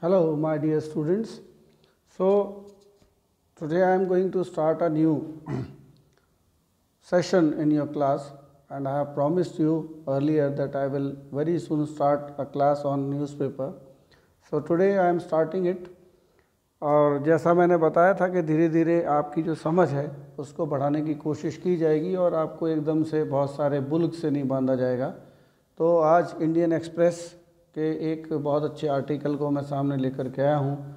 Hello, my dear students. So, today I am going to start a new session in your class, and I have promised you earlier that I will very soon start a class on newspaper. So, today I am starting it. और जैसा मैंने बताया था कि धीरे धीरे आपकी जो समझ है उसको बढ़ाने की कोशिश की जाएगी और आपको एकदम से बहुत सारे बुल्क से नहीं बांधा जाएगा। तो आज इंडियन एक्सप्रेस के एक बहुत अच्छे आर्टिकल को मैं सामने लेकर के आया हूँ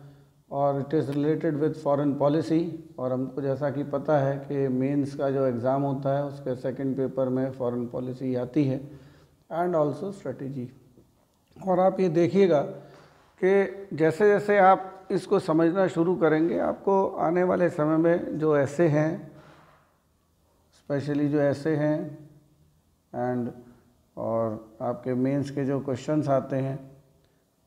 और it is related with foreign policy. और हमको जैसा कि पता है कि मेंस का जो एग्ज़ाम होता है उसके सेकंड पेपर में फॉरेन पॉलिसी आती है एंड आल्सो स्ट्रेटेजी। और आप ये देखिएगा कि जैसे जैसे आप इसको समझना शुरू करेंगे आपको आने वाले समय में जो ऐसे हैं, स्पेशली जो ऐसे हैं एंड और आपके मेंस के जो क्वेश्चंस आते हैं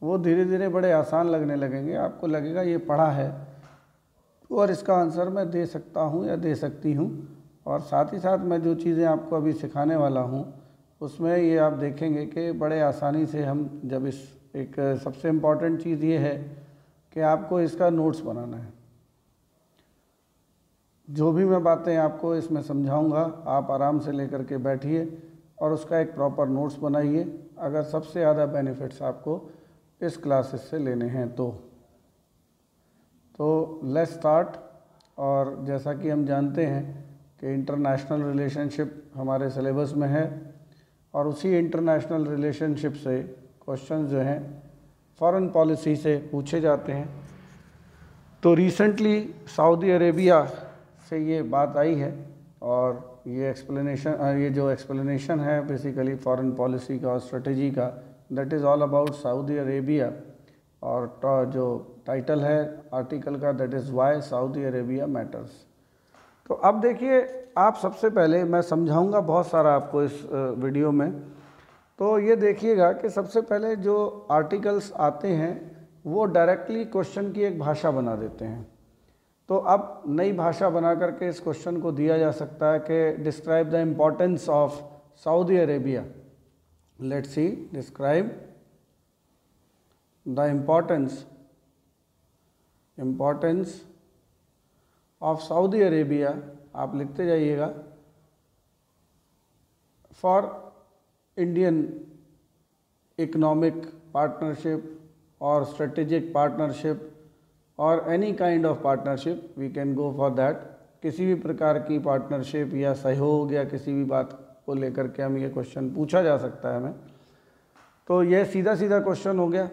वो धीरे धीरे बड़े आसान लगने लगेंगे। आपको लगेगा ये पढ़ा है और इसका आंसर मैं दे सकता हूँ या दे सकती हूँ। और साथ ही साथ मैं जो चीज़ें आपको अभी सिखाने वाला हूँ उसमें ये आप देखेंगे कि बड़े आसानी से हम जब इस एक सबसे इम्पॉर्टेंट चीज़ ये है कि आपको इसका नोट्स बनाना है। जो भी मैं बातें आपको इसमें समझाऊंगा आप आराम से लेकर के बैठिए और उसका एक प्रॉपर नोट्स बनाइए अगर सबसे ज़्यादा बेनिफिट्स आपको इस क्लासेस से लेने हैं तो लेट्स स्टार्ट। और जैसा कि हम जानते हैं कि इंटरनेशनल रिलेशनशिप हमारे सिलेबस में है और उसी इंटरनेशनल रिलेशनशिप से क्वेश्चंस जो हैं फॉरेन पॉलिसी से पूछे जाते हैं। तो रिसेंटली सऊदी अरेबिया से ये बात आई है और ये एक्सप्लेनेशन है बेसिकली फॉरेन पॉलिसी का और स्ट्रेटजी का, that is all about Saudi Arabia. और जो टाइटल है आर्टिकल का that is why Saudi Arabia matters. तो अब देखिए, आप सबसे पहले मैं समझाऊंगा बहुत सारा आपको इस वीडियो में। तो ये देखिएगा कि सबसे पहले जो आर्टिकल्स आते हैं वो डायरेक्टली क्वेश्चन की एक भाषा बना देते हैं। तो अब नई भाषा बना करके इस क्वेश्चन को दिया जा सकता है कि describe the importance of Saudi Arabia. Let's see, describe the importance of Saudi Arabia. आप लिखते जाइएगा फॉर इंडियन इकोनॉमिक पार्टनरशिप और स्ट्रेटेजिक पार्टनरशिप और any kind of partnership we can go for that. किसी भी प्रकार की पार्टनरशिप या सहयोग या किसी भी बात को लेकर के हम ये क्वेश्चन पूछा जा सकता है हमें। तो यह सीधा सीधा क्वेश्चन हो गया।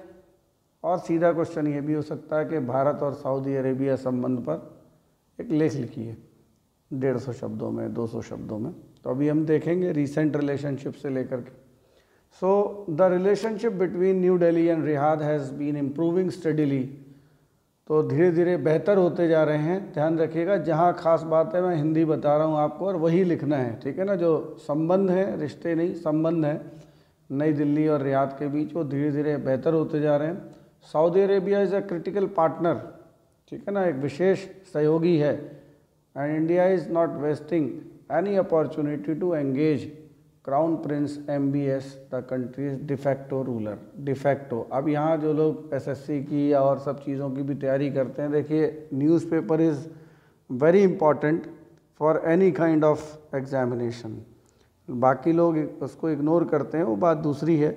और सीधा क्वेश्चन ये भी हो सकता है कि भारत और सऊदी अरेबिया संबंध पर एक लेख लिखिए 150 शब्दों में, 200 शब्दों में। तो अभी हम देखेंगे रीसेंट रिलेशनशिप से लेकर के। So the relationship between New Delhi and Riyadh has been improving steadily. तो धीरे धीरे बेहतर होते जा रहे हैं। ध्यान रखिएगा, जहाँ खास बात है मैं हिंदी बता रहा हूँ आपको और वही लिखना है, ठीक है ना। जो संबंध है, रिश्ते नहीं संबंध है नई दिल्ली और रियाद के बीच, वो धीरे धीरे बेहतर होते जा रहे हैं। Saudi Arabia is a critical partner, ठीक है ना, एक विशेष सहयोगी है। And India is not wasting any opportunity to engage crown prince MBS the country's de facto ruler. De facto, अब यहाँ जो लोग SSC की और सब चीज़ों की भी तैयारी करते हैं, देखिए newspaper is very important for any kind of examination. बाकी लोग उसको इग्नोर करते हैं, वो बात दूसरी है,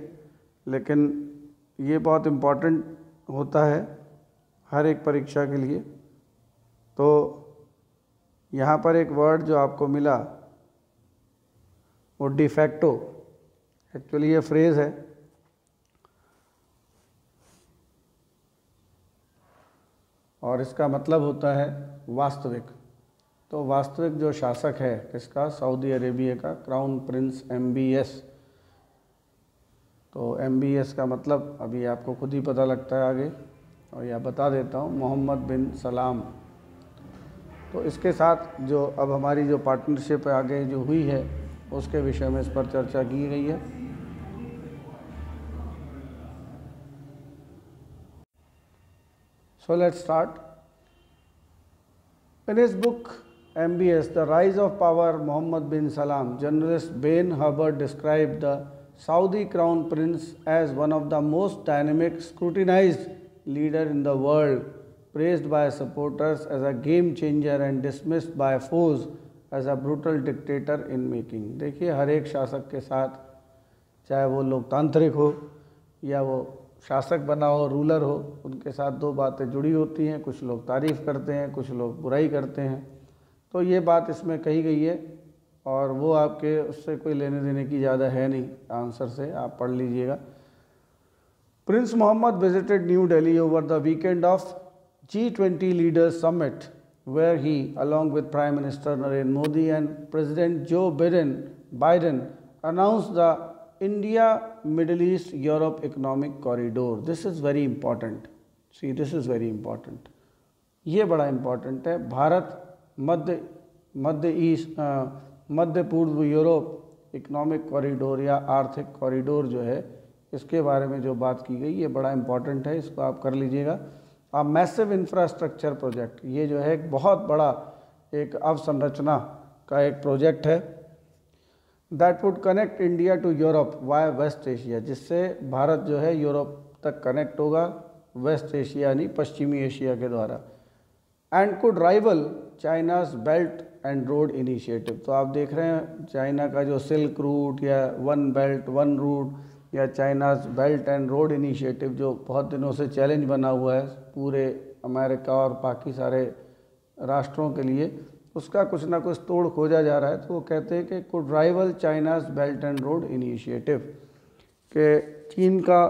लेकिन ये बहुत इम्पॉर्टेंट होता है हर एक परीक्षा के लिए। तो यहाँ पर एक वर्ड जो आपको मिला वो डिफैक्टो, एक्चुअली ये फ्रेज़ है। और इसका मतलब होता है वास्तविक। तो वास्तविक जो शासक है किसका, सऊदी अरेबिया का, क्राउन प्रिंस MBS। तो MBS का मतलब अभी आपको खुद ही पता लगता है आगे, और यह बता देता हूँ, मोहम्मद बिन सलाम। तो इसके साथ जो अब हमारी जो पार्टनरशिप आगे जो हुई है उसके विषय में इस पर चर्चा की गई है। So let's start. In his book MBS the rise of power Mohammed bin Salman, journalist Ben Hubbard describe the Saudi Crown Prince as one of the most dynamic, scrutinized leader in the world, praised by supporters as a game changer and dismissed by foes as a brutal dictator in making। देखिए हर एक शासक के साथ, चाहे वो लोकतांत्रिक हो या वो शासक बना हो, रूलर हो, उनके साथ दो बातें जुड़ी होती हैं, कुछ लोग तारीफ़ करते हैं, कुछ लोग बुराई करते हैं। तो ये बात इसमें कही गई है और वो आपके उससे कोई लेने देने की ज़्यादा है नहीं, आंसर से आप पढ़ लीजिएगा। Prince Mohammed visited New Delhi over the weekend of G20 Leaders Summit, where he, along with Prime Minister Narendra Modi and President Joe Biden, announced the India-Middle East-Europe Economic Corridor. This is very important. See, this is very important. ये बड़ा important है। भारत मध्य पूर्व Europe economic corridor या आर्थिक corridor जो है, इसके बारे में जो बात की गई, ये बड़ा इम्पॉर्टेंट है, इसको आप कर लीजिएगा। अब मैसिव इंफ्रास्ट्रक्चर प्रोजेक्ट, ये जो है एक बहुत बड़ा एक अवसंरचना का एक प्रोजेक्ट है, that would connect India to Europe via West Asia, जिससे भारत जो है यूरोप तक कनेक्ट होगा वेस्ट एशिया यानी पश्चिमी एशिया के द्वारा, and could rival China's belt and road initiative. तो आप देख रहे हैं चाइना का जो सिल्क रूट या वन बेल्ट वन रूट या China's belt and road initiative जो बहुत दिनों से चैलेंज बना हुआ है पूरे अमेरिका और बाकी सारे राष्ट्रों के लिए, उसका कुछ ना कुछ तोड़ खोजा जा रहा है। तो वो कहते हैं कि could rival China's belt and road initiative, कि चीन का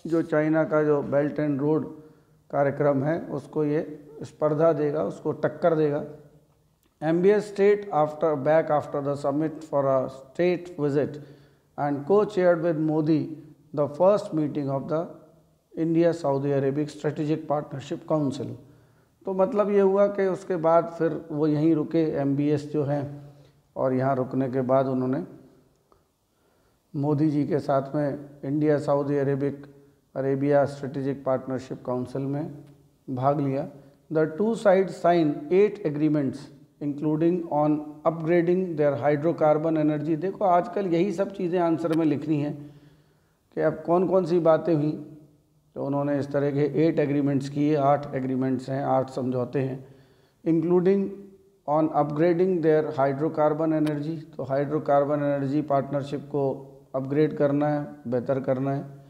जो चाइना का जो बेल्ट एंड रोड कार्यक्रम है उसको ये स्पर्धा देगा, उसको टक्कर देगा। MBS state back after the summit for a state visit and co-chaired with Modi the first meeting of the India-Saudi Arabic Strategic Partnership Council। तो मतलब ये हुआ कि उसके बाद फिर वो यहीं रुके MBS जो हैं, और यहाँ रुकने के बाद उन्होंने मोदी जी के साथ में India Saudi Arabia strategic partnership council में भाग लिया। The two sides sign 8 agreements including on upgrading their hydrocarbon energy. देखो आजकल यही सब चीज़ें आंसर में लिखनी है कि अब कौन कौन सी बातें हुई। तो उन्होंने इस तरह के 8 एग्रीमेंट्स किए, 8 एग्रीमेंट्स हैं, 8 समझौते हैं। Including on upgrading their hydrocarbon energy, तो हाइड्रोकार्बन एनर्जी पार्टनरशिप को अपग्रेड करना है, बेहतर करना है।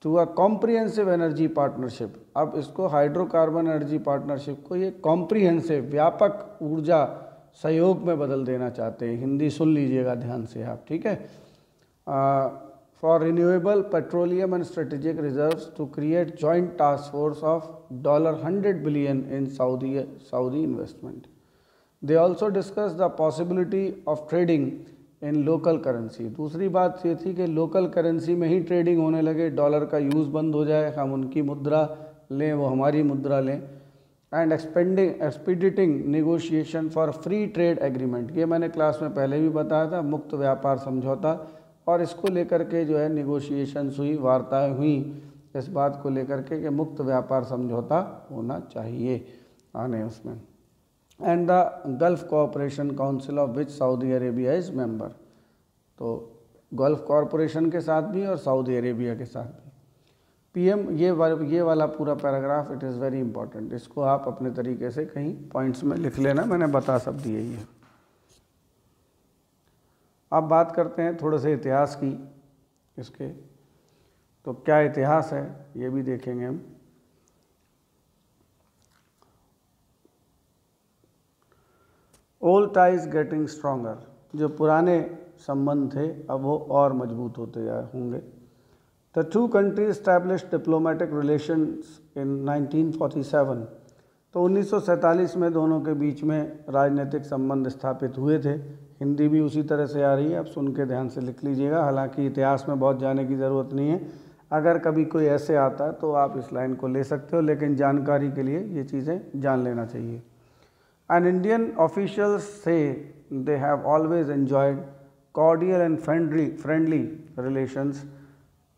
To a comprehensive energy partnership, अब इसको हाइड्रोकार्बन एनर्जी पार्टनरशिप को ये कॉम्प्रिहेंसिव व्यापक ऊर्जा सहयोग में बदल देना चाहते हैं। हिंदी सुन लीजिएगा ध्यान से आप, ठीक है। For renewable petroleum and strategic reserves to create joint task force of $100 billion in Saudi investment. They also discuss the possibility of trading in local currency. दूसरी बात ये थी कि लोकल करेंसी में ही ट्रेडिंग होने लगे, डॉलर का यूज़ बंद हो जाए, हम उनकी मुद्रा लें, वो हमारी मुद्रा लें। And expediting negotiation for free trade agreement, ये मैंने क्लास में पहले भी बताया था, मुक्त व्यापार समझौता, और इसको लेकर के जो है नेगोशिएशंस हुई, वार्ताएं हुई इस बात को लेकर के कि मुक्त व्यापार समझौता होना चाहिए आने उसमें। And the gulf cooperation council of which Saudi Arabia is member, तो गल्फ कॉरपोरेशन के साथ भी और सऊदी अरेबिया के साथ भी। PM ये वाला पूरा paragraph it is very important, इसको आप अपने तरीके से कहीं पॉइंट्स में लिख लेना, मैंने बता सब दिए ही है। अब बात करते हैं थोड़े से इतिहास की इसके, तो क्या इतिहास है ये भी देखेंगे हम। ओल्ड टाइज गेटिंग स्ट्रॉन्गर, जो पुराने संबंध थे अब वो और मजबूत होते होंगे। The two countries established diplomatic relations in 1947, तो 1947 में दोनों के बीच में राजनीतिक संबंध स्थापित हुए थे। हिंदी भी उसी तरह से आ रही है, आप सुन के ध्यान से लिख लीजिएगा, हालांकि इतिहास में बहुत जाने की ज़रूरत नहीं है। अगर कभी कोई ऐसे आता है तो आप इस लाइन को ले सकते हो, लेकिन जानकारी के लिए ये चीज़ें जान लेना चाहिए। And Indian officials say they have always enjoyed cordial and friendly relations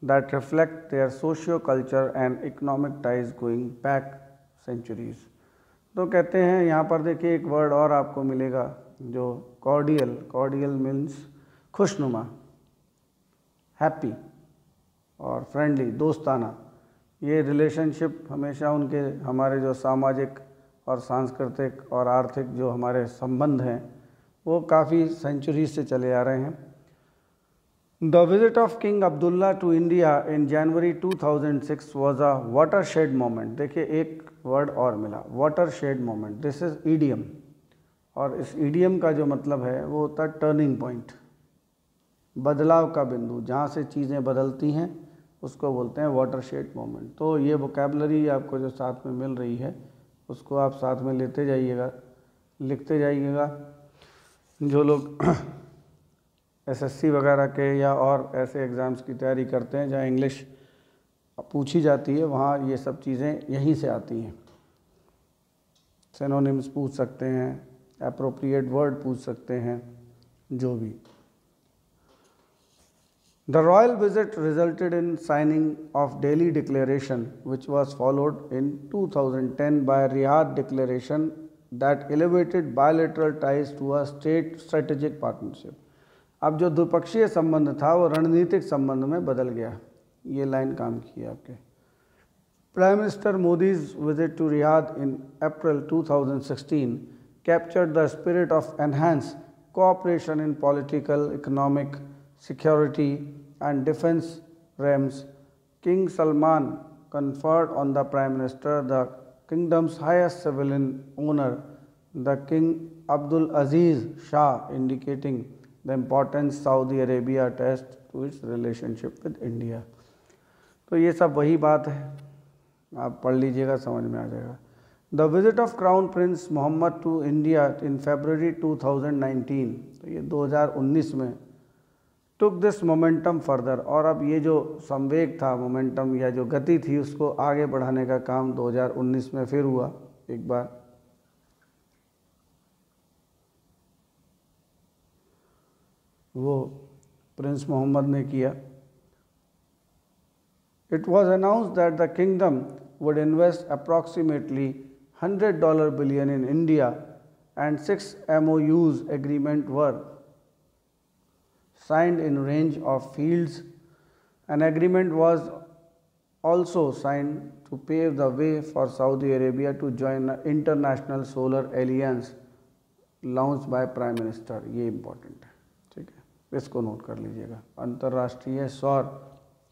that reflect their socio-culture and economic ties going back centuries। तो कहते हैं यहाँ पर देखिए एक वर्ड और आपको मिलेगा जो cordial मीन्स खुशनुमा, हैप्पी, और फ्रेंडली दोस्ताना। ये रिलेशनशिप हमेशा उनके हमारे जो सामाजिक और सांस्कृतिक और आर्थिक जो हमारे संबंध हैं वो काफ़ी सेंचुरी से चले आ रहे हैं। The visit of King Abdullah to India in January 2006 was a watershed moment. देखिए एक वर्ड और मिला, watershed moment. This is idiom, और इस ईडियम का जो मतलब है वो होता है टर्निंग पॉइंट, बदलाव का बिंदु, जहाँ से चीज़ें बदलती हैं उसको बोलते हैं वाटरशेड मोमेंट। तो ये वोकैबलरी आपको जो साथ में मिल रही है उसको आप साथ में लेते जाइएगा, लिखते जाइएगा। जो लोग एसएससी वगैरह के या और ऐसे एग्ज़ाम्स की तैयारी करते हैं जहाँ इंग्लिश पूछी जाती है, वहाँ ये सब चीज़ें यहीं से आती हैं। सिनोनिम्स पूछ सकते हैं, एप्रोप्रिएट वर्ड पूछ सकते हैं, जो भी। The royal visit resulted in signing of Delhi Declaration, which was followed in 2010 by Riyadh Declaration that elevated bilateral ties to a state strategic partnership. अब जो द्विपक्षीय संबंध था वो रणनीतिक संबंध में बदल गया। ये लाइन काम की है आपके। Prime Minister Modi's visit to Riyadh in April 2016 captured the spirit of enhanced cooperation in political, economic, security and defense realms. King Salman conferred on the Prime Minister the kingdom's highest civilian honor, the King Abdul Aziz Shah, indicating the importance Saudi Arabia attached to its relationship with India. तो ये सब वही बात है, आप पढ़ लीजिएगा, समझ में आ जाएगा। The visit of crown prince Mohammed to India in February 2019, तो ये 2019 में टुक दिस मोमेंटम फर्दर, और अब ये जो संवेग था, मोमेंटम या जो गति थी, उसको आगे बढ़ाने का काम 2019 में फिर हुआ एक बार। वो प्रिंस मोहम्मद ने किया। It was announced that the kingdom would invest approximately $100 billion in India, and 6 MOUs agreement were signed in range of fields. An agreement was also signed to pave the way for Saudi Arabia to join the International Solar Alliance launched by Prime Minister। ये important है, ठीक है, इसको note कर लीजिएगा। अंतर्राष्ट्रीय सौर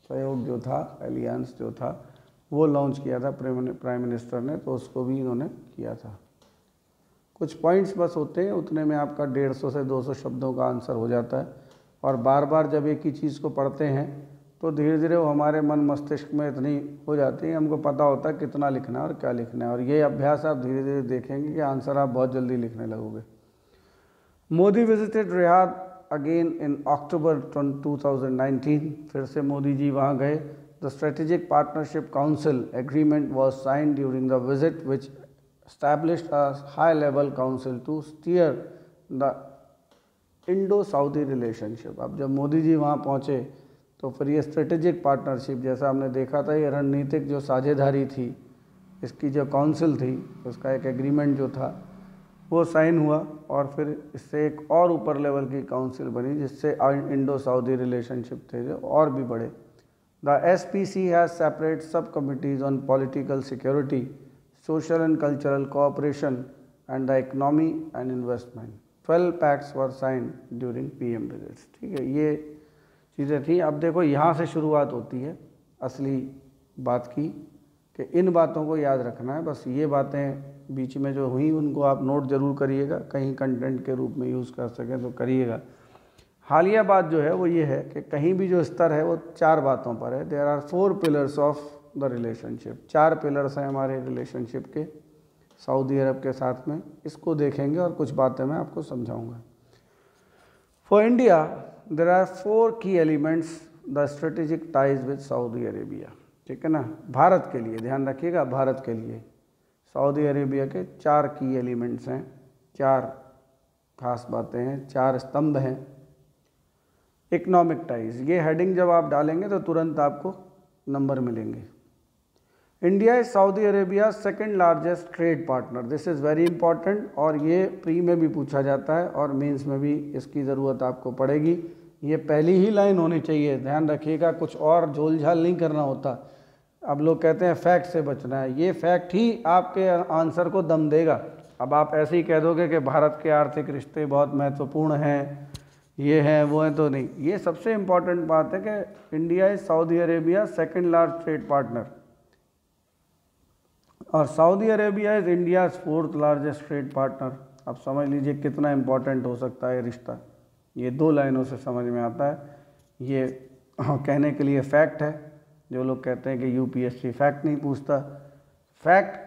सहयोग जो था, एलियंस जो था, वो लॉन्च किया था प्राइम मिनिस्टर ने, तो उसको भी इन्होंने किया था। कुछ पॉइंट्स बस होते हैं, उतने में आपका 150 से 200 शब्दों का आंसर हो जाता है। और बार बार जब एक ही चीज़ को पढ़ते हैं तो धीरे धीरे वो हमारे मन मस्तिष्क में इतनी हो जाती है, हमको पता होता है कितना लिखना है और क्या लिखना है। और ये अभ्यास आप धीरे धीरे देखेंगे कि आंसर आप बहुत जल्दी लिखने लगोगे। Modi visited Riyadh again in October 2019, फिर से मोदी जी वहाँ गए। The strategic partnership council agreement was signed during the visit which established a high level council to steer the Indo Saudi relationship. अब जब मोदी जी वहाँ पहुँचे तो फिर ये स्ट्रेटेजिक पार्टनरशिप, जैसा हमने देखा था, ये रणनीतिक जो साझेदारी थी, इसकी जो काउंसिल थी, उसका एक एग्रीमेंट जो था वो साइन हुआ, और फिर इससे एक और ऊपर लेवल की काउंसिल बनी जिससे इंडो सऊदी रिलेशनशिप थे जो और भी बढ़े। द SPC हैज़ सेपरेट सब committees on political security, social and cultural cooperation and the economy and investment. 12 pacts were signed during PM visits। ठीक है, ये चीज़ें थी। अब देखो यहाँ से शुरुआत होती है असली बात की, कि इन बातों को याद रखना है। बस ये बातें बीच में जो हुई उनको आप नोट ज़रूर करिएगा, कहीं कंटेंट के रूप में यूज़ कर सकें तो करिएगा। हालिया बात जो है वो ये है कि कहीं भी जो स्तर है वो 4 बातों पर है। There are 4 pillars of the relationship. 4 pillars हैं हमारे रिलेशनशिप के सऊदी अरब के साथ में। इसको देखेंगे और कुछ बातें मैं आपको समझाऊंगा। फॉर इंडिया देयर आर 4 की elements the strategic ties with Saudi Arabia. ठीक है ना, भारत के लिए ध्यान रखिएगा, भारत के लिए सऊदी अरेबिया के 4 की एलिमेंट्स हैं, 4 खास बातें हैं, 4 स्तंभ हैं। इकोनॉमिक टाइज, ये हेडिंग जब आप डालेंगे तो तुरंत आपको नंबर मिलेंगे। India is Saudi Arabia second largest trade partner. This is very important, और ये प्री में भी पूछा जाता है और मेंस में भी इसकी ज़रूरत आपको पड़ेगी। ये पहली ही लाइन होनी चाहिए, ध्यान रखिएगा, कुछ और झोल झाल नहीं करना होता। अब लोग कहते हैं फैक्ट से बचना है, ये फैक्ट ही आपके आंसर को दम देगा। अब आप ऐसे ही कह दोगे कि भारत के आर्थिक रिश्ते बहुत महत्वपूर्ण हैं, ये हैं वो हैं, तो नहीं। ये सबसे इम्पॉर्टेंट बात है कि India is Saudi Arabia second large trade partner, और Saudi Arabia is India's fourth largest trade partner. अब समझ लीजिए कितना इम्पोर्टेंट हो सकता है रिश्ता। ये 2 लाइनों से समझ में आता है। ये कहने के लिए फैक्ट है। जो लोग कहते हैं कि यूपीएससी फैक्ट नहीं पूछता, फैक्ट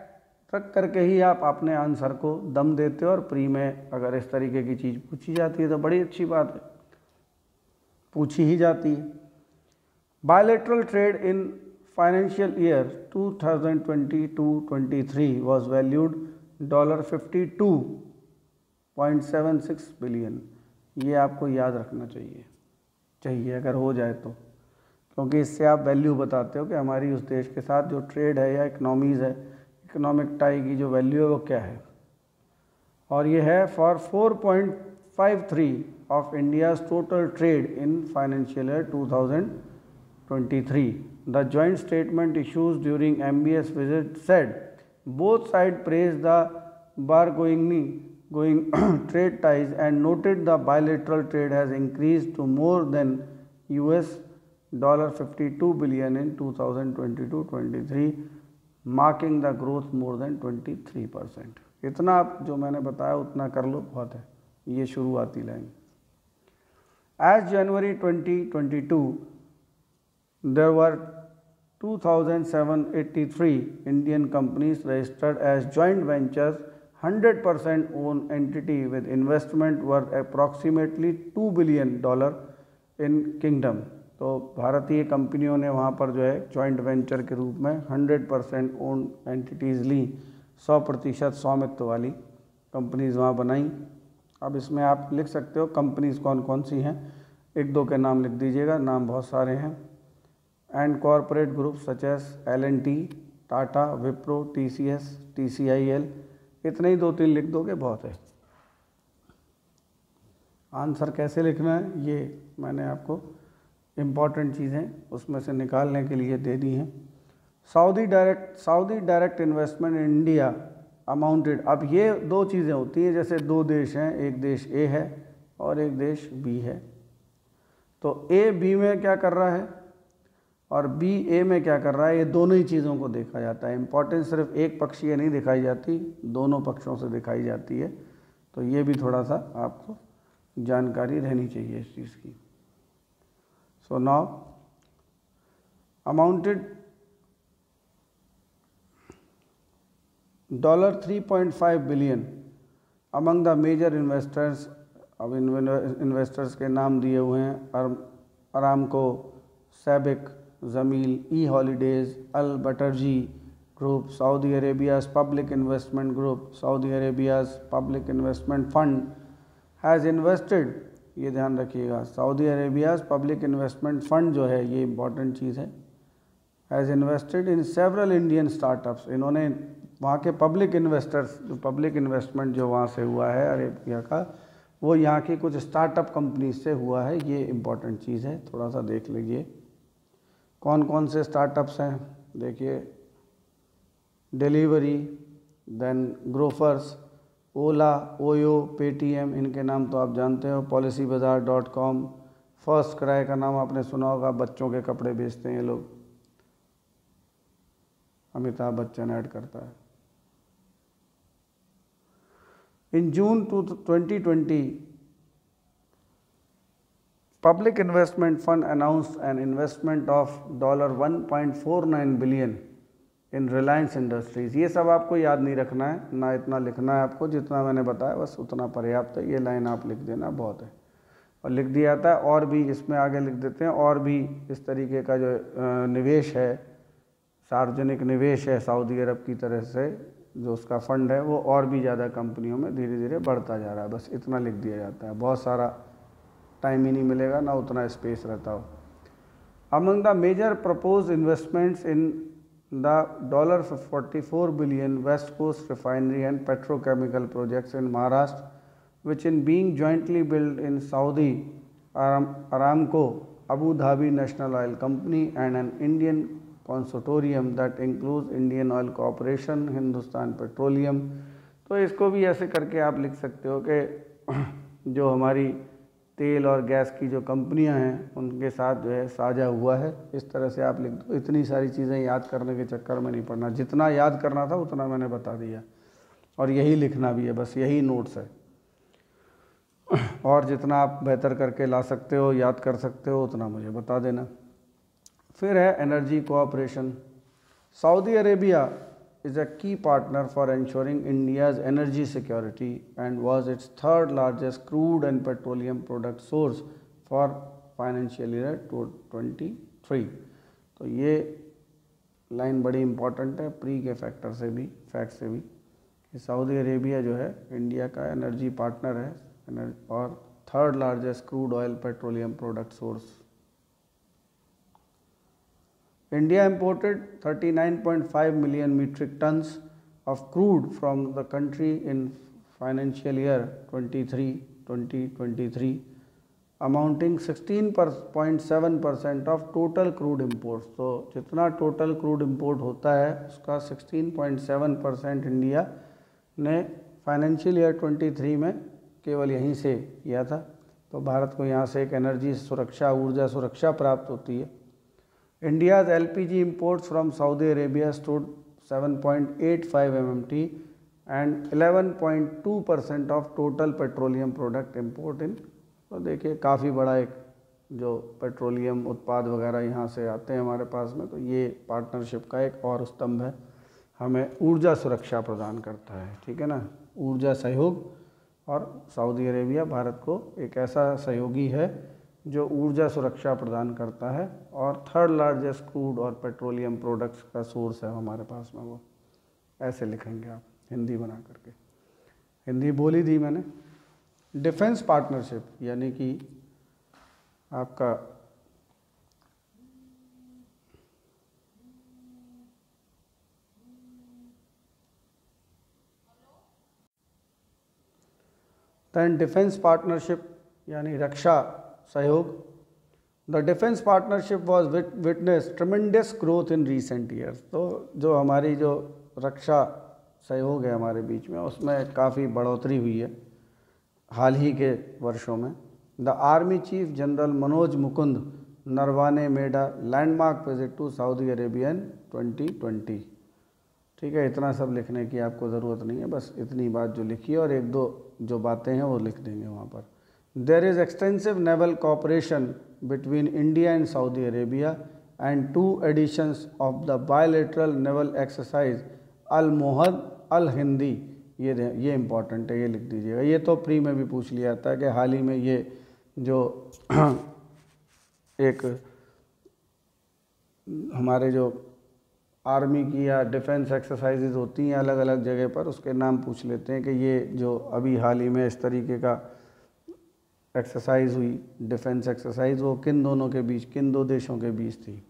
रख करके ही आप अपने आंसर को दम देते हो, और प्री में अगर इस तरीके की चीज़ पूछी जाती है तो बड़ी अच्छी बात है, पूछी ही जाती है। Bilateral trade in financial year 2022-23 was valued $52.76 billion. ये आपको याद रखना चाहिए अगर हो जाए तो, क्योंकि इससे आप वैल्यू बताते हो कि हमारी उस देश के साथ जो ट्रेड है या इकनॉमीज़ है, इकोनॉमिक टाई की जो वैल्यू है वो क्या है। और ये है for 4.53 of India's total trade in financial year 2023। The joint statement issued during MBS visit said both sides praised the bargaining trade ties and noted the bilateral trade has increased to more than $52 billion in 2022-23, marking the growth more than 23%। इतना आप जो मैंने बताया उतना कर लो, बहुत है। ये शुरुआती line. As January 2022 there were 2,783 Indian companies registered as joint ventures, 100% owned entity with investment worth approximately $2 billion in Kingdom। तो भारतीय कंपनियों ने वहाँ पर जो है जॉइंट वेंचर के रूप में 100% ओन एंटिटीज़ ली, 100% स्वामित्व वाली कंपनीज़ वहाँ बनाई। अब इसमें आप लिख सकते हो कंपनीज़ कौन कौन सी हैं, 1-2 के नाम लिख दीजिएगा, नाम बहुत सारे हैं। And corporate group such as L&T, Tata, Wipro, TCS, TCIL, इतने ही 2-3 लिख दोगे बहुत है। आंसर कैसे लिखना है ये मैंने आपको इम्पॉर्टेंट चीज़ें उसमें से निकालने के लिए दे दी हैं। Saudi direct investment in India amounted. अब ये 2 चीज़ें होती हैं, जैसे 2 देश हैं, एक देश ए है और एक देश बी है। तो ए बी में क्या कर रहा है और बी ए में क्या कर रहा है, ये दोनों ही चीज़ों को देखा जाता है। इम्पोर्टेंस सिर्फ एक पक्षीय नहीं दिखाई जाती, दोनों पक्षों से दिखाई जाती है। तो ये भी थोड़ा सा आपको जानकारी रहनी चाहिए इस चीज़ की। So now amounted $3.5 billion among the major investors. अब इन्वेस्टर्स के नाम दिए हुए हैं, Aramco, SABIC, Jameel, E holidays, Al Batterjee group, Saudi Arabia's public investment group, Saudi Arabia's public investment fund has invested. ये ध्यान रखिएगा, Saudi Arabia's public investment fund जो है, ये इंपॉर्टेंट चीज़ है, has invested in several Indian startups. इन्होंने वहाँ के पब्लिक इन्वेस्टर्स, जो पब्लिक इन्वेस्टमेंट जो वहाँ से हुआ है अरेबिया का, वो यहाँ की कुछ स्टार्टअप कंपनीज से हुआ है। ये इंपॉर्टेंट चीज़ है, थोड़ा सा देख लीजिए कौन कौन से स्टार्टअप्स हैं। देखिए डिलीवरी, देन ग्रोफर्स, ओला, ओयो, पेटीएम, इनके नाम तो आप जानते हो, policybazaar.com, फर्स्ट क्राई का नाम आपने सुना होगा, बच्चों के कपड़े बेचते हैं ये लोग, अमिताभ बच्चन ऐड करता है। In June 2020, Public Investment Fund announced an investment of $1.49 billion in Reliance Industries। ये सब आपको याद नहीं रखना है, ना इतना लिखना है आपको, जितना मैंने बताया बस उतना पर्याप्त है। ये लाइन आप लिख देना, बहुत है। और लिख दिया जाता है, और भी इसमें आगे लिख देते हैं, और भी इस तरीके का जो निवेश है, सार्वजनिक निवेश है सऊदी अरब की तरह से, जो उसका फंड है वो और भी ज़्यादा कंपनियों में धीरे धीरे बढ़ता जा रहा है। बस इतना लिख दिया जाता है, बहुत सारा टाइम ही नहीं मिलेगा, ना उतना स्पेस रहता हो। Among the major propose investments in the $44 billion west coast refinery and petrochemical projects in Maharashtra which in being jointly build in Saudi Aramco, Abu Dhabi National Oil Company and an Indian consortium that includes Indian Oil Corporation, Hindustan Petroleum. तो इसको भी ऐसे करके आप लिख सकते हो कि जो हमारी तेल और गैस की जो कंपनियां हैं उनके साथ जो है साझा हुआ है। इस तरह से आप लिख दो। इतनी सारी चीज़ें याद करने के चक्कर में नहीं पड़ना, जितना याद करना था उतना मैंने बता दिया, और यही लिखना भी है, बस यही नोट्स है। और जितना आप बेहतर करके ला सकते हो, याद कर सकते हो, उतना मुझे बता देना। फिर है energy cooperation. Saudi Arabia is a key partner for ensuring India's energy security and was its third largest crude and petroleum product source for financial year 2023। तो ये लाइन बड़ी इंपॉर्टेंट है प्री के फैक्ट से भी कि सऊदी अरेबिया जो है इंडिया का एनर्जी पार्टनर है और third largest crude oil petroleum product source. India imported 39.5 million metric tons of crude from the country in financial year 2023, amounting 16.7% of total crude imports। तो जितना टोटल क्रूड इम्पोर्ट होता है उसका 16.7% India ने financial year 23 में केवल यहीं से किया था। तो भारत को यहाँ से एक एनर्जी सुरक्षा, ऊर्जा सुरक्षा प्राप्त होती है। India's LPG imports from Saudi Arabia stood 7.85 MMT and 11.2% of total petroleum product import in। तो देखिए काफ़ी बड़ा एक जो पेट्रोलियम उत्पाद वगैरह यहाँ से आते हैं हमारे पास में, तो ये पार्टनरशिप का एक और स्तंभ है, हमें ऊर्जा सुरक्षा प्रदान करता है। ठीक है ना, ऊर्जा सहयोग, और सऊदी अरेबिया भारत को एक ऐसा सहयोगी है जो ऊर्जा सुरक्षा प्रदान करता है और थर्ड लार्जेस्ट क्रूड और पेट्रोलियम प्रोडक्ट्स का सोर्स है हमारे पास में। वो ऐसे लिखेंगे आप हिंदी बना करके, हिंदी बोली थी मैंने। डिफेंस पार्टनरशिप यानी कि आपका देन डिफेंस पार्टनरशिप यानी रक्षा सहयोग। The defence partnership was witness tremendous growth in recent years. तो जो हमारी जो रक्षा सहयोग है हमारे बीच में, उसमें काफ़ी बढ़ोतरी हुई है हाल ही के वर्षों में। The army chief general Manoj Mukund Naravane made a landmark visit to Saudi Arabia in 2020। ठीक है, इतना सब लिखने की आपको ज़रूरत नहीं है, बस इतनी बात जो लिखी है और एक दो जो बातें हैं वो लिख देंगे वहाँ पर। There is extensive naval cooperation between India and Saudi Arabia and 2 editions of the bilateral naval exercise Al Mohad Al Hindi। ये इम्पॉर्टेंट है, ये लिख दीजिएगा। ये तो प्री में भी पूछ लिया था कि हाल ही में ये जो एक हमारे जो आर्मी की या डिफेंस एक्सरसाइजेज होती हैं अलग अलग जगह पर, उसके नाम पूछ लेते हैं कि ये जो अभी हाल ही में इस तरीके का एक्सरसाइज हुई, डिफेंस एक्सरसाइज, वो किन दोनों के बीच, किन दो देशों के बीच थी।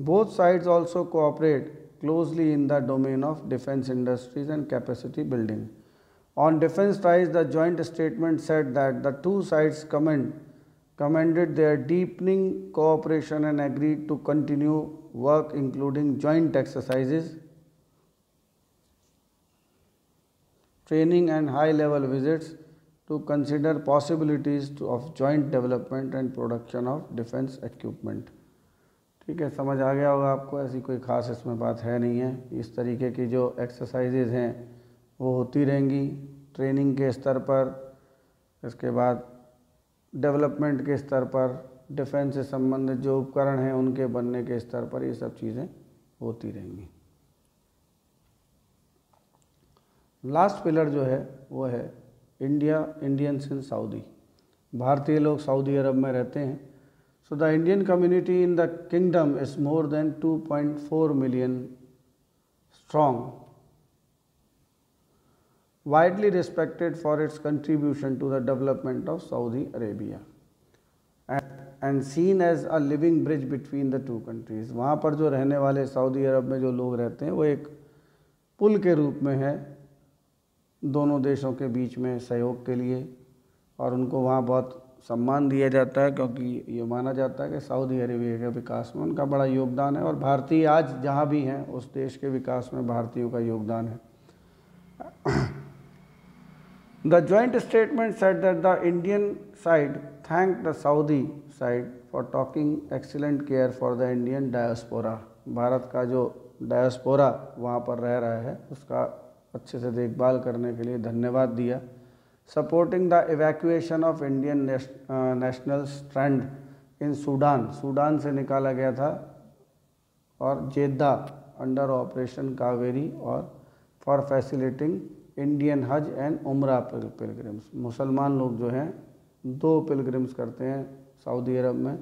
Both sides also cooperate closely in the domain of defence industries and capacity building. On defence ties the joint statement said that the two sides commended their deepening cooperation and agreed to continue work including joint exercises, training and high-level visits to consider possibilities of joint development and production of defense equipment। ठीक है, समझ आ गया होगा आपको, ऐसी कोई ख़ास इसमें बात है नहीं है। इस तरीके की जो एक्सरसाइजेज हैं वो होती रहेंगी ट्रेनिंग के स्तर पर, इसके बाद डेवलपमेंट के स्तर पर, डिफेंस से संबंधित जो उपकरण हैं उनके बनने के स्तर पर, ये सब चीज़ें होती रहेंगी। लास्ट पिलर जो है वो है इंडियंस इन सऊदी। भारतीय लोग सऊदी अरब में रहते हैं। So the Indian community in the kingdom is more than 2.4 million strong, widely respected for its contribution to the development of Saudi Arabia and seen as a living bridge between the two countries। वहाँ पर जो रहने वाले Saudi अरब में जो लोग रहते हैं वो एक पुल के रूप में है दोनों देशों के बीच में सहयोग के लिए, और उनको वहाँ बहुत सम्मान दिया जाता है, क्योंकि ये माना जाता है कि सऊदी अरेबिया के विकास में उनका बड़ा योगदान है और भारतीय आज जहाँ भी हैं उस देश के विकास में भारतीयों का योगदान है। The joint statement said that the Indian side thanked the Saudi side for taking excellent care for the Indian diaspora। Bharat का जो डायस्पोरा वहाँ पर रह रहा है उसका अच्छे से देखभाल करने के लिए धन्यवाद दिया। Supporting the evacuation of Indian national strand in Sudan, Sudan से निकाला गया था और जेद्दा अंडर ऑपरेशन कावेरी और फॉर फैसिलिटिंग इंडियन हज एंड उम्रा पिलग्रिम्स। मुसलमान लोग जो हैं 2 पिलग्रिम्स करते हैं सऊदी अरब में,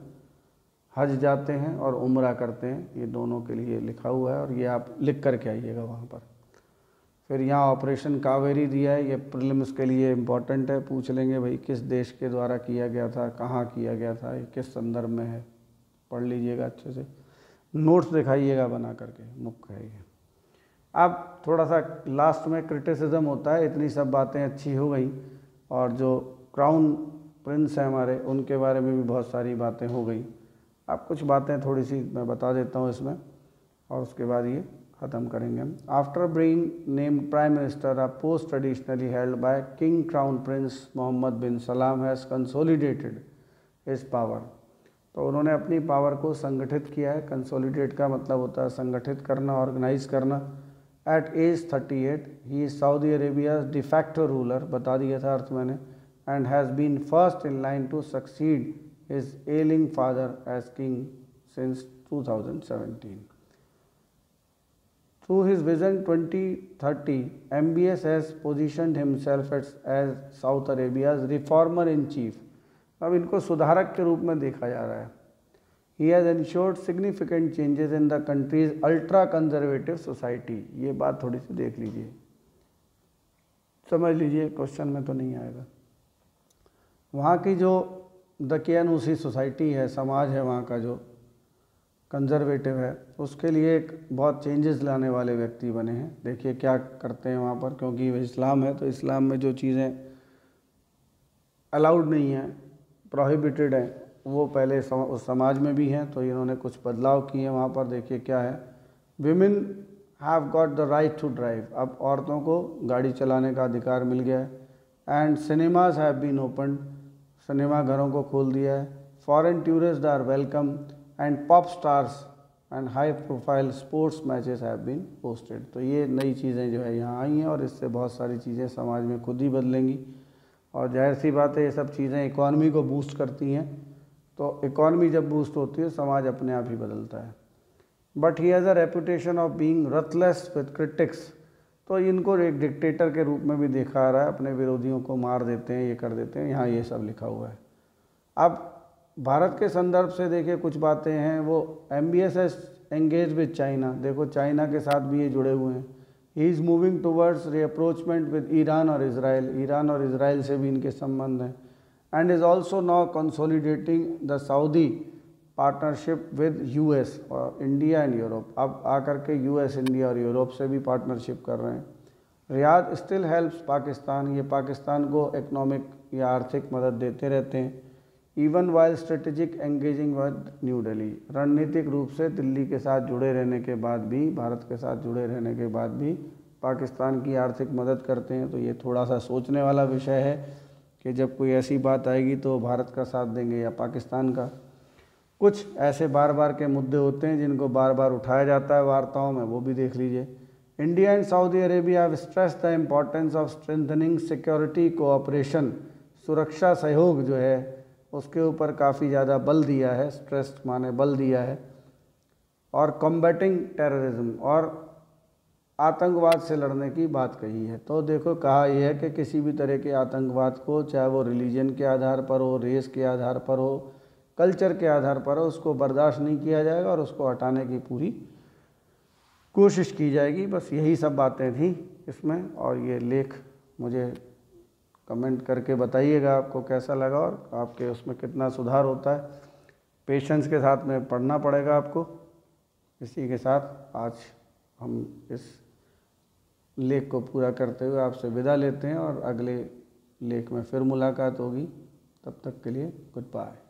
हज जाते हैं और उम्रा करते हैं, ये दोनों के लिए लिखा हुआ है और ये आप लिख कर के आइएगा वहाँ पर। फिर यहाँ ऑपरेशन कावेरी दिया है, ये प्रीलिम्स के लिए इम्पॉर्टेंट है, पूछ लेंगे भाई किस देश के द्वारा किया गया था, कहाँ किया गया था, ये किस संदर्भ में है, पढ़ लीजिएगा अच्छे से, नोट्स दिखाइएगा बना करके, मुख्य है ये। अब थोड़ा सा लास्ट में क्रिटिसिज्म होता है, इतनी सब बातें अच्छी हो गई और जो क्राउन प्रिंस हैं हमारे उनके बारे में भी बहुत सारी बातें हो गई। अब कुछ बातें थोड़ी सी मैं बता देता हूँ इसमें और उसके बाद ये ख़त्म करेंगे हम। After being named prime minister, a post traditionally held by king crown prince Mohammed bin Salman has consolidated his power. तो उन्होंने अपनी पावर को संगठित किया है। कंसोलिडेट का मतलब होता है संगठित करना, ऑर्गेनाइज करना। At age 38 he is Saudi Arabia de facto ruler, बता दिया था अर्थ मैंने, and has been first in line to succeed his ailing father as king since 2017. Through his vision 2030, MBS has positioned himself as South Arabia's reformer in chief. अब इनको सुधारक के रूप में देखा जा रहा है। He has ensured significant changes in the country's ultra conservative society। ये बात थोड़ी सी देख लीजिए, समझ लीजिए, क्वेश्चन में तो नहीं आएगा। वहाँ की जो दकियानूसी सोसाइटी है, समाज है वहाँ का जो कंजर्वेटिव है, उसके लिए एक बहुत चेंजेस लाने वाले व्यक्ति बने हैं। देखिए क्या करते हैं वहाँ पर, क्योंकि वह इस्लाम है तो इस्लाम में जो चीज़ें अलाउड नहीं हैं, प्रोहिबिटेड हैं, वो पहले उस समाज में भी हैं, तो इन्होंने कुछ बदलाव किए हैं वहाँ पर। देखिए क्या है, women have got the right to drive, अब औरतों को गाड़ी चलाने का अधिकार मिल गया है। And cinemas have been open, cinema घरों को खोल दिया है। Foreign tourist are welcome and pop stars and high profile sports matches have been hosted. तो ये नई चीज़ें जो है यहाँ आई हैं और इससे बहुत सारी चीज़ें समाज में खुद ही बदलेंगी। और जाहिर सी बात है ये सब चीज़ें इकॉनमी को बूस्ट करती हैं, तो इकॉनमी जब बूस्ट होती है समाज अपने आप ही बदलता है। But he has a reputation of being ruthless with critics, तो इनको एक डिक्टेटर के रूप में भी देखा आ रहा है, अपने विरोधियों को मार देते हैं, ये कर देते हैं, यहाँ ये सब लिखा हुआ है। अब भारत के संदर्भ से देखिए कुछ बातें हैं, वो MBS है एंगेज विद चाइना, देखो चाइना के साथ भी ये जुड़े हुए हैं। He is moving towards rapprochement with Iran और इसराइल, ईरान और इसराइल से भी इनके संबंध हैं। And is also now consolidating the Saudi partnership with US और इंडिया एंड यूरोप। अब आकर के US, इंडिया और यूरोप से भी पार्टनरशिप कर रहे हैं। रियाद स्टिल हेल्प्स पाकिस्तान, ये पाकिस्तान को इकोनॉमिक या आर्थिक मदद देते रहते हैं। Even while strategic engaging with new Delhi, रणनीतिक रूप से दिल्ली के साथ जुड़े रहने के बाद भी, भारत के साथ जुड़े रहने के बाद भी पाकिस्तान की आर्थिक मदद करते हैं। तो ये थोड़ा सा सोचने वाला विषय है कि जब कोई ऐसी बात आएगी तो भारत का साथ देंगे या पाकिस्तान का। कुछ ऐसे बार बार के मुद्दे होते हैं जिनको बार बार उठाया जाता है वार्ताओं में, वो भी देख लीजिए। India and Saudi Arabia have stressed the importance of strengthening security cooperation, सुरक्षा सहयोग जो है उसके ऊपर काफ़ी ज़्यादा बल दिया है, स्ट्रेस माने बल दिया है। और कॉम्बैटिंग टेररिज्म, और आतंकवाद से लड़ने की बात कही है। तो देखो कहा यह है कि किसी भी तरह के आतंकवाद को, चाहे वो रिलीजन के आधार पर हो, रेस के आधार पर हो, कल्चर के आधार पर हो, उसको बर्दाश्त नहीं किया जाएगा और उसको हटाने की पूरी कोशिश की जाएगी। बस यही सब बातें थी इसमें। और ये लेख मुझे कमेंट करके बताइएगा आपको कैसा लगा और आपके उसमें कितना सुधार होता है। पेशेंस के साथ में पढ़ना पड़ेगा आपको। इसी के साथ आज हम इस लेख को पूरा करते हुए आपसे विदा लेते हैं और अगले लेख में फिर मुलाकात होगी। तब तक के लिए गुड बाय।